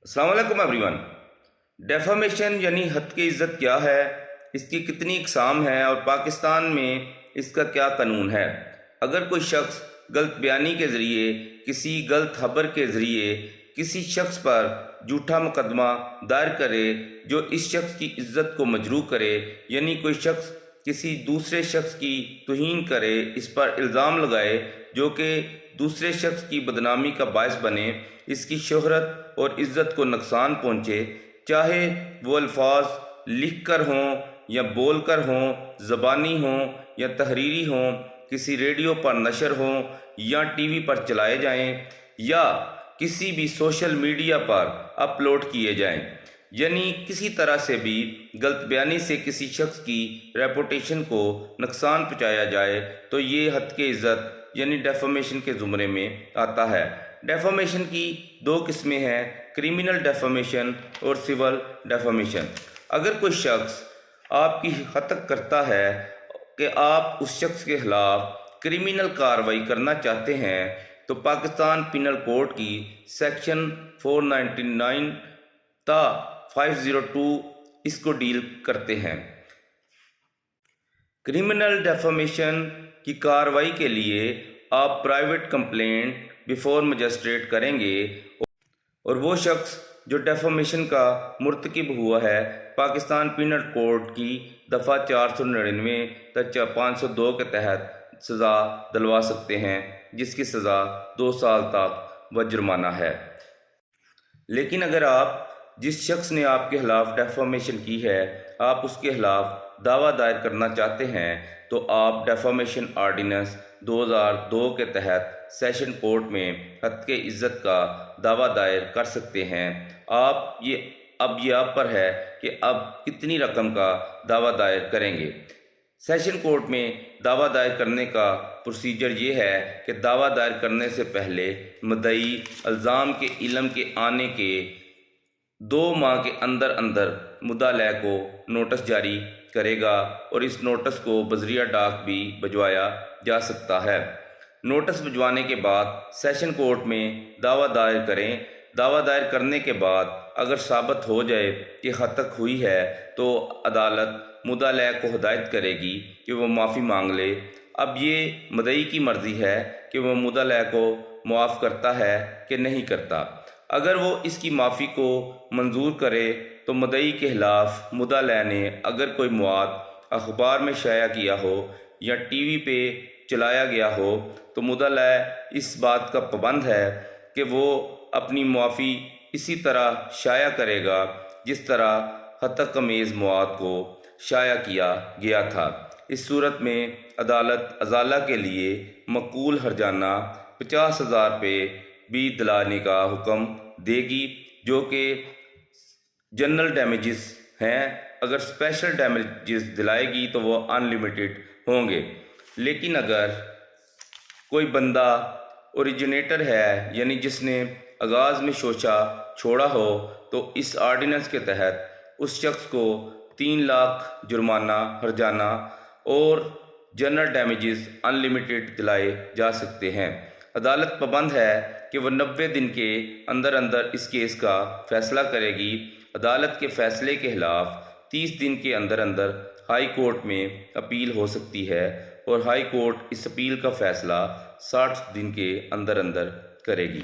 अस्सलाम वालेकुम everyone. Defamation यानी हद की इज़्ज़त क्या है, इसकी कितनी इकसाम है और पाकिस्तान में इसका क्या कानून है। अगर कोई शख्स गलत बयानी के ज़रिए, किसी गलत खबर के ज़रिए किसी शख्स पर झूठा मुकदमा दायर करे जो इस शख्स की इज़्ज़त को मजरूह करे, यानी कोई शख्स किसी दूसरे शख्स की तौहीन करे, इस पर इल्ज़ाम लगाए जो कि दूसरे शख्स की बदनामी का बायस बने, इसकी शोहरत और इज़्ज़त को नुकसान पहुँचे, चाहे वो अल्फाज लिख कर हों या बोल कर हों, ज़बानी हों या तहरीरी हों, किसी रेडियो पर नशर हों या टीवी पर चलाए जाएं या किसी भी सोशल मीडिया पर अपलोड किए जाएं, यानी किसी तरह से भी गलत बयानी से किसी शख्स की रेपुटेशन को नुकसान पहुँचाया जाए तो ये हद के इज़्ज़त यानी डेफामेशन के ज़ुमरे में आता है। डेफामेशन की दो किस्में हैं, क्रिमिनल डेफामेशन और सिविल डेफामेशन। अगर कोई शख्स आपकी हतक करता है कि आप उस शख्स के खिलाफ क्रिमिनल कार्रवाई करना चाहते हैं तो पाकिस्तान पिनल कोड की सेक्शन 499 ता 502 इसको डील करते हैं। क्रिमिनल डेफामेशन की कार्रवाई के लिए आप प्राइवेट कंप्लेंट बिफोर मजिस्ट्रेट करेंगे और वो शख्स जो डेफामेशन का मुर्तकिब हुआ है पाकिस्तान पिनल कोड की दफ़ा 499 तक 502 के तहत सज़ा दिलवा सकते हैं, जिसकी सज़ा 2 साल तक व जुर्माना है। लेकिन अगर आप जिस शख्स ने आपके खिलाफ डेफामेशन की है आप उसके खिलाफ दावा दायर करना चाहते हैं तो आप डेफामेशन आर्डिनेंस 2002 के तहत सेशन कोर्ट में हद के इज़्ज़त का दावा दायर कर सकते हैं। अब ये आप पर है कि अब कितनी रकम का दावा दायर करेंगे। सेशन कोर्ट में दावा दायर करने का प्रोसीजर ये है कि दावा दायर करने से पहले मुद्दई इल्ज़ाम के इल्म के आने के 2 माह के अंदर अंदर मुद्दाले को नोटिस जारी करेगा और इस नोटिस को बज़रिया डाक भी भिजवाया जा सकता है। नोटिस भिजवाने के बाद सेशन कोर्ट में दावा दायर करें। दावा दायर करने के बाद अगर साबित हो जाए कि हतक हुई है तो अदालत मुद्दाले को हिदायत करेगी कि वो माफ़ी मांग ले। अब ये मुद्दई की मर्ज़ी है कि वो मुद्दाले को मुआफ़ करता है कि नहीं करता। अगर वो इसकी माफ़ी को मंजूर करे तो मुद्दई के खिलाफ मुद्दाले ने अगर कोई मवाद अखबार में शाया किया हो या टीवी पे चलाया गया हो तो मुद्दाला इस बात का पाबंद है कि वो अपनी माफ़ी इसी तरह शाया करेगा जिस तरह हतक अमेज़ मवाद को शाया किया गया था। इस सूरत में अदालत अजाला के लिए मकूल हर्जाना 50,000 रुपये भी दिलाने का हुक्म देगी, जो कि जनरल डैमेजेस हैं। अगर स्पेशल डैमेजेस दिलाएगी तो वो अनलिमिटेड होंगे। लेकिन अगर कोई बंदा ओरिजिनेटर है यानी जिसने आगाज़ में शोशा छोड़ा हो तो इस आर्डिनेंस के तहत उस शख्स को 3 लाख जुर्माना हर्जाना और जनरल डैमेजेस अनलिमिटेड दिलाए जा सकते हैं। अदालत पाबंद है कि वह 90 दिन के अंदर अंदर इस केस का फ़ैसला करेगी। अदालत के फ़ैसले के खिलाफ 30 दिन के अंदर अंदर हाई कोर्ट में अपील हो सकती है और हाई कोर्ट इस अपील का फ़ैसला 60 दिन के अंदर अंदर करेगी।